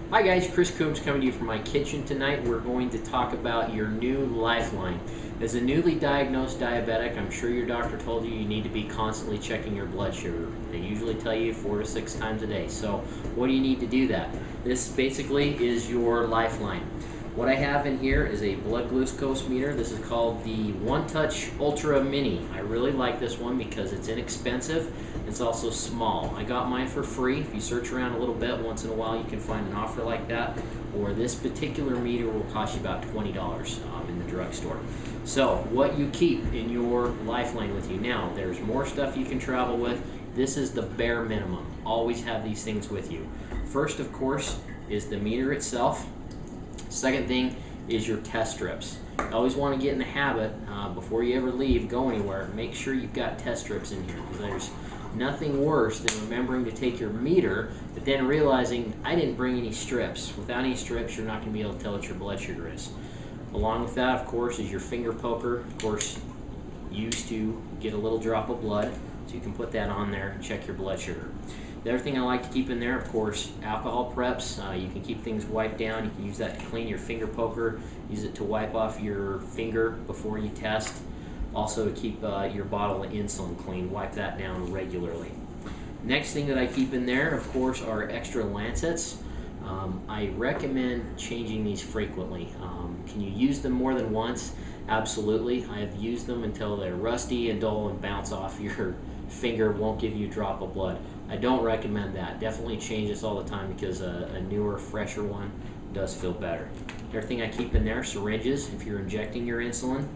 Hi guys, Chris Coombs coming to you from my kitchen tonight. We're going to talk about your new Lifeline. As a newly diagnosed diabetic, I'm sure your doctor told you you need to be constantly checking your blood sugar. They usually tell you 4 to 6 times a day. So what do you need to do that? This basically is your Lifeline. What I have in here is a blood glucose meter. This is called the One Touch Ultra Mini. I really like this one because it's inexpensive. It's also small. I got mine for free. If you search around a little bit, once in a while you can find an offer like that. Or this particular meter will cost you about $20 in the drugstore. So what you keep in your Lifeline with you now, there's more stuff you can travel with. This is the bare minimum. Always have these things with you. First, of course, is the meter itself. Second thing is your test strips. You always want to get in the habit, before you ever leave, go anywhere, make sure you've got test strips in here, because there's nothing worse than remembering to take your meter, but then realizing I didn't bring any strips. Without any strips, you're not going to be able to tell what your blood sugar is. Along with that, of course, is your finger poker. Of course, used to get a little drop of blood, so you can put that on there and check your blood sugar. The other thing I like to keep in there, of course, alcohol preps. You can keep things wiped down. You can use that to clean your finger poker. Use it to wipe off your finger before you test. Also to keep your bottle of insulin clean. Wipe that down regularly. Next thing that I keep in there, of course, are extra lancets. I recommend changing these frequently. Can you use them more than once? Absolutely. I have used them until they're rusty and dull and bounce off your finger, won't give you a drop of blood. I don't recommend that. Definitely change this all the time because a newer, fresher one does feel better. Everything I keep in there, syringes if you're injecting your insulin.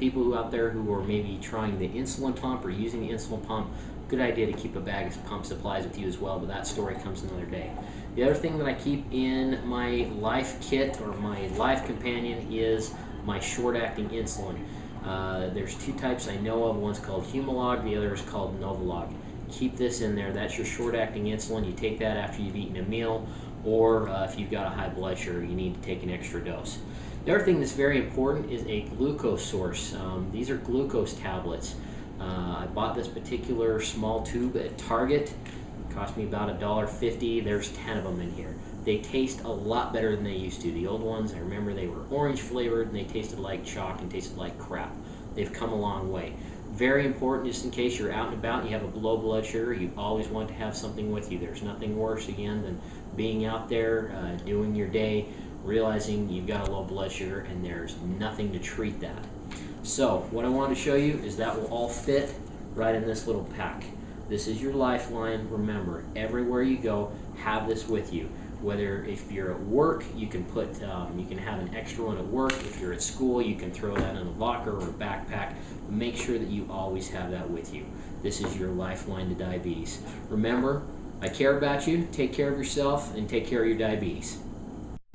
People who out there who are maybe trying the insulin pump or using the insulin pump, good idea to keep a bag of pump supplies with you as well, but that story comes another day. The other thing that I keep in my life kit or my life companion is my short-acting insulin. There's two types I know of. One's called Humalog, the other is called Novolog. Keep this in there. That's your short-acting insulin. You take that after you've eaten a meal, or if you've got a high blood sugar, you need to take an extra dose. The other thing that's very important is a glucose source. These are glucose tablets. I bought this particular small tube at Target. It cost me about $1.50. There's 10 of them in here. They taste a lot better than they used to. The old ones, I remember they were orange flavored and they tasted like chalk and tasted like crap. They've come a long way. Very important, just in case you're out and about and you have a low blood sugar, you always want to have something with you. There's nothing worse, again, than being out there, doing your day, realizing you've got a low blood sugar and there's nothing to treat that. So, what I wanted to show you is that will all fit right in this little pack. This is your Lifeline. Remember, everywhere you go, have this with you. Whether if you're at work, you can put, you can have an extra one at work. If you're at school, you can throw that in a locker or a backpack. Make sure that you always have that with you. This is your Lifeline to diabetes. Remember, I care about you. Take care of yourself and take care of your diabetes.